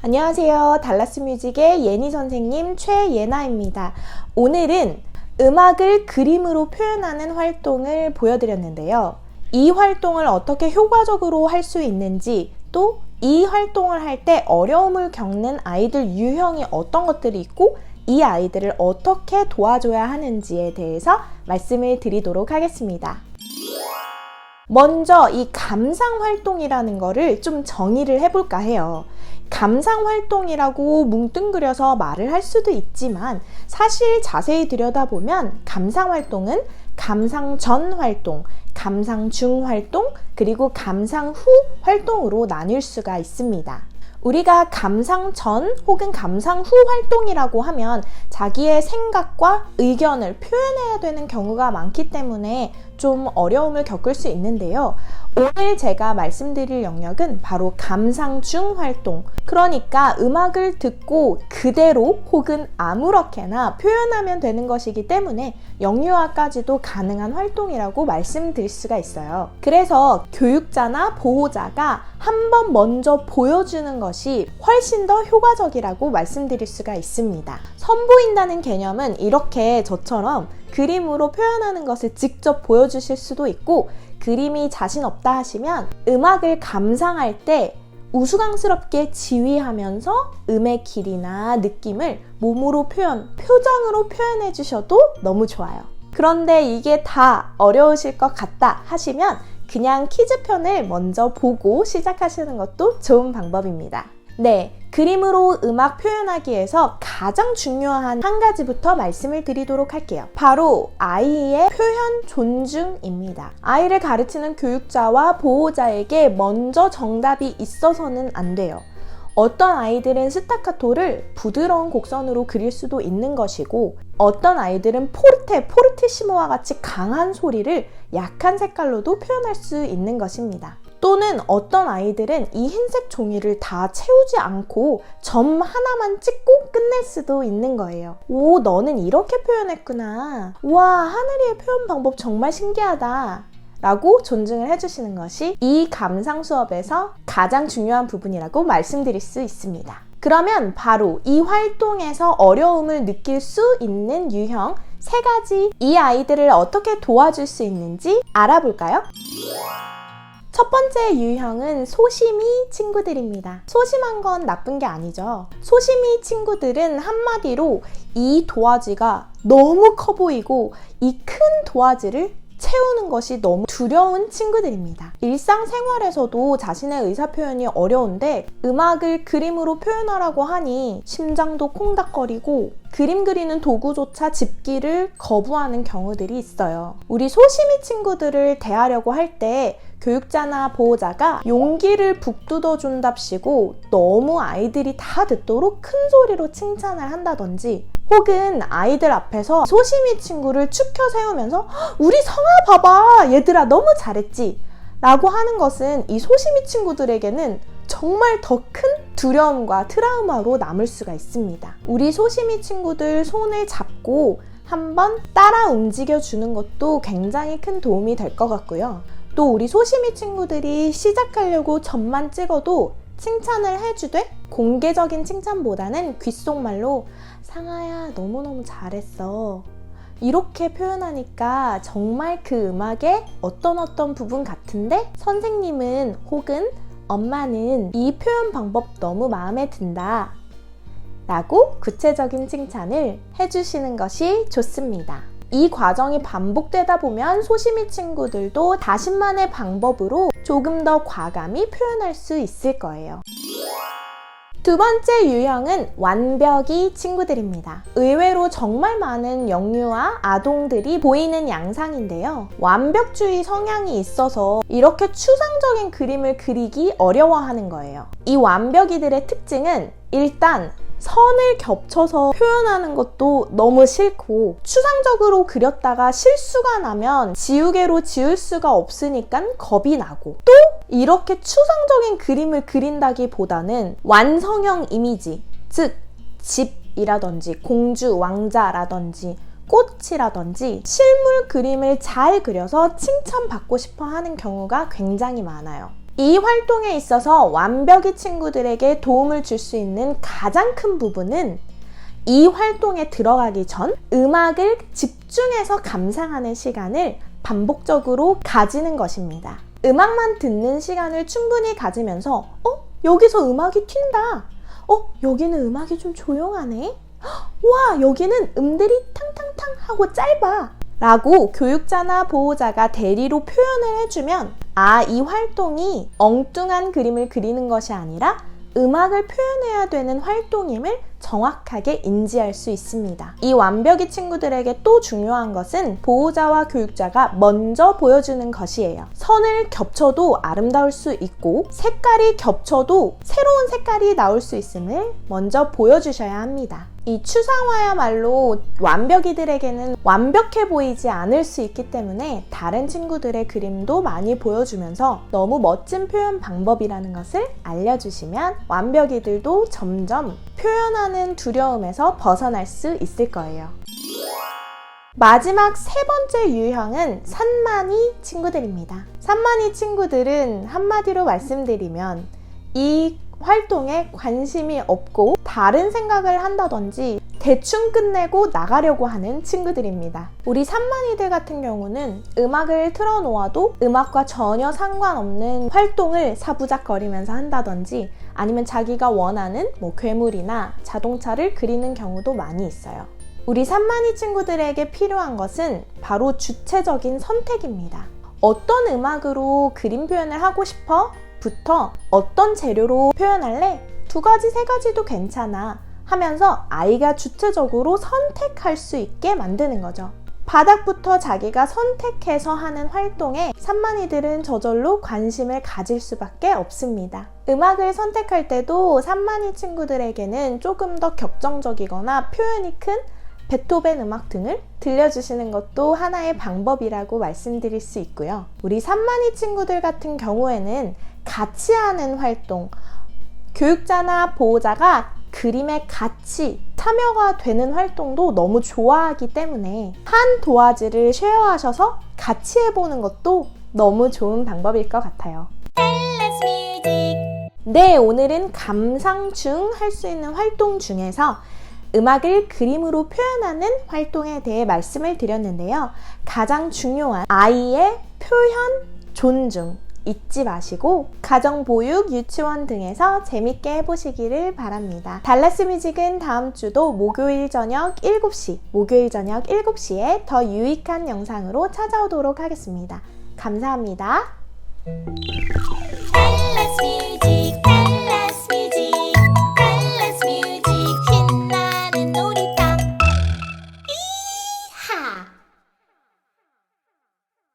안녕하세요. 달라스 뮤직의 예니 선생님 최예나입니다. 오늘은 음악을 그림으로 표현하는 활동을 보여드렸는데요. 이 활동을 어떻게 효과적으로 할 수 있는지, 또 이 활동을 할 때 어려움을 겪는 아이들 유형이 어떤 것들이 있고 이 아이들을 어떻게 도와줘야 하는지에 대해서 말씀을 드리도록 하겠습니다. 먼저 이 감상활동이라는 거를 좀 정의를 해볼까 해요. 감상활동이라고 뭉뚱그려서 말을 할 수도 있지만 사실 자세히 들여다보면 감상활동은 감상 전 활동, 감상 중 활동, 그리고 감상 후 활동으로 나뉠 수가 있습니다. 우리가 감상 전 혹은 감상 후 활동이라고 하면 자기의 생각과 의견을 표현해야 되는 경우가 많기 때문에 좀 어려움을 겪을 수 있는데요. 오늘 제가 말씀드릴 영역은 바로 감상 중 활동, 그러니까 음악을 듣고 그대로 혹은 아무렇게나 표현하면 되는 것이기 때문에 영유아까지도 가능한 활동이라고 말씀드릴 수가 있어요. 그래서 교육자나 보호자가 한번 먼저 보여주는 것이 훨씬 더 효과적이라고 말씀드릴 수가 있습니다. 선보인다는 개념은 이렇게 저처럼 그림으로 표현하는 것을 직접 보여주실 수도 있고, 그림이 자신 없다 하시면 음악을 감상할 때 우스꽝스럽게 지휘하면서 음의 길이나 느낌을 몸으로 표정으로 표현해 주셔도 너무 좋아요. 그런데 이게 다 어려우실 것 같다 하시면 그냥 퀴즈편을 먼저 보고 시작하시는 것도 좋은 방법입니다. 네, 그림으로 음악 표현하기 위해서 가장 중요한 한 가지부터 말씀을 드리도록 할게요. 바로 아이의 표현 존중입니다. 아이를 가르치는 교육자와 보호자에게 먼저 정답이 있어서는 안 돼요. 어떤 아이들은 스타카토를 부드러운 곡선으로 그릴 수도 있는 것이고, 어떤 아이들은 포르티시모와 같이 강한 소리를 약한 색깔로도 표현할 수 있는 것입니다. 또는 어떤 아이들은 이 흰색 종이를 다 채우지 않고 점 하나만 찍고 끝낼 수도 있는 거예요. 오, 너는 이렇게 표현했구나. 와, 하늘이의 표현 방법 정말 신기하다 라고 존중을 해주시는 것이 이 감상 수업에서 가장 중요한 부분이라고 말씀드릴 수 있습니다. 그러면 바로 이 활동에서 어려움을 느낄 수 있는 유형 3가지, 이 아이들을 어떻게 도와줄 수 있는지 알아볼까요? 첫 번째 유형은 소심이 친구들입니다. 소심한 건 나쁜 게 아니죠. 소심이 친구들은 한마디로 이 도화지가 너무 커 보이고 이 큰 도화지를 채우는 것이 너무 두려운 친구들입니다. 일상생활에서도 자신의 의사표현이 어려운데 음악을 그림으로 표현하라고 하니 심장도 콩닥거리고 그림 그리는 도구조차 집기를 거부하는 경우들이 있어요. 우리 소심이 친구들을 대하려고 할 때 교육자나 보호자가 용기를 북돋워 준답시고 너무 아이들이 다 듣도록 큰 소리로 칭찬을 한다든지, 혹은 아이들 앞에서 소심이 친구를 축혀 세우면서 우리 성아 봐봐, 얘들아 너무 잘했지 라고 하는 것은 이 소심이 친구들에게는 정말 더 큰 두려움과 트라우마로 남을 수가 있습니다. 우리 소심이 친구들 손을 잡고 한번 따라 움직여 주는 것도 굉장히 큰 도움이 될 것 같고요. 또 우리 소심이 친구들이 시작하려고 점만 찍어도 칭찬을 해주되 공개적인 칭찬보다는 귓속말로 상아야 너무너무 잘했어 이렇게 표현하니까 정말 그 음악의 어떤 부분 같은데 선생님은 혹은 엄마는 이 표현 방법 너무 마음에 든다 라고 구체적인 칭찬을 해주시는 것이 좋습니다. 이 과정이 반복되다 보면 소심이 친구들도 자신만의 방법으로 조금 더 과감히 표현할 수 있을 거예요. 두 번째 유형은 완벽이 친구들입니다. 의외로 정말 많은 영유아 아동들이 보이는 양상인데요. 완벽주의 성향이 있어서 이렇게 추상적인 그림을 그리기 어려워하는 거예요. 이 완벽이들의 특징은 일단 선을 겹쳐서 표현하는 것도 너무 싫고, 추상적으로 그렸다가 실수가 나면 지우개로 지울 수가 없으니까 겁이 나고, 또 이렇게 추상적인 그림을 그린다기보다는 완성형 이미지, 즉 집이라든지 공주, 왕자라든지 꽃이라든지 실물 그림을 잘 그려서 칭찬받고 싶어 하는 경우가 굉장히 많아요. 이 활동에 있어서 완벽이 친구들에게 도움을 줄 수 있는 가장 큰 부분은 이 활동에 들어가기 전 음악을 집중해서 감상하는 시간을 반복적으로 가지는 것입니다. 음악만 듣는 시간을 충분히 가지면서 여기서 음악이 튄다. 여기는 음악이 좀 조용하네. 와, 여기는 음들이 탕탕탕 하고 짧아. 라고 교육자나 보호자가 대리로 표현을 해주면 이 활동이 엉뚱한 그림을 그리는 것이 아니라 음악을 표현해야 되는 활동임을 정확하게 인지할 수 있습니다. 이 완벽이 친구들에게 또 중요한 것은 보호자와 교육자가 먼저 보여주는 것이에요. 선을 겹쳐도 아름다울 수 있고 색깔이 겹쳐도 새로운 색깔이 나올 수 있음을 먼저 보여주셔야 합니다. 이 추상화야말로 완벽이들에게는 완벽해 보이지 않을 수 있기 때문에 다른 친구들의 그림도 많이 보여주면서 너무 멋진 표현 방법이라는 것을 알려주시면 완벽이들도 점점 표현하는 두려움에서 벗어날 수 있을 거예요. 마지막 세 번째 유형은 산만이 친구들입니다. 산만이 친구들은 한마디로 말씀드리면 이 활동에 관심이 없고 다른 생각을 한다든지 대충 끝내고 나가려고 하는 친구들입니다. 우리 산만이들 같은 경우는 음악을 틀어놓아도 음악과 전혀 상관없는 활동을 사부작거리면서 한다든지 아니면 자기가 원하는 괴물이나 자동차를 그리는 경우도 많이 있어요. 우리 산만이 친구들에게 필요한 것은 바로 주체적인 선택입니다. 어떤 음악으로 그림 표현을 하고 싶어? 부터 어떤 재료로 표현할래? 2가지, 3가지도 괜찮아 하면서 아이가 주체적으로 선택할 수 있게 만드는 거죠. 바닥부터 자기가 선택해서 하는 활동에 산만이들은 저절로 관심을 가질 수밖에 없습니다. 음악을 선택할 때도 산만이 친구들에게는 조금 더 격정적이거나 표현이 큰 베토벤 음악 등을 들려주시는 것도 하나의 방법이라고 말씀드릴 수 있고요. 우리 산만이 친구들 같은 경우에는 같이 하는 활동, 교육자나 보호자가 그림에 같이 참여가 되는 활동도 너무 좋아하기 때문에 한 도화지를 쉐어하셔서 같이 해보는 것도 너무 좋은 방법일 것 같아요. 네, 오늘은 감상 중 할 수 있는 활동 중에서 음악을 그림으로 표현하는 활동에 대해 말씀을 드렸는데요. 가장 중요한 아이의 표현, 존중 잊지 마시고 가정보육, 유치원 등에서 재밌게 해보시기를 바랍니다. 달라스 뮤직은 다음 주도 목요일 저녁 7시에 더 유익한 영상으로 찾아오도록 하겠습니다. 감사합니다. 신나는 놀이터 이하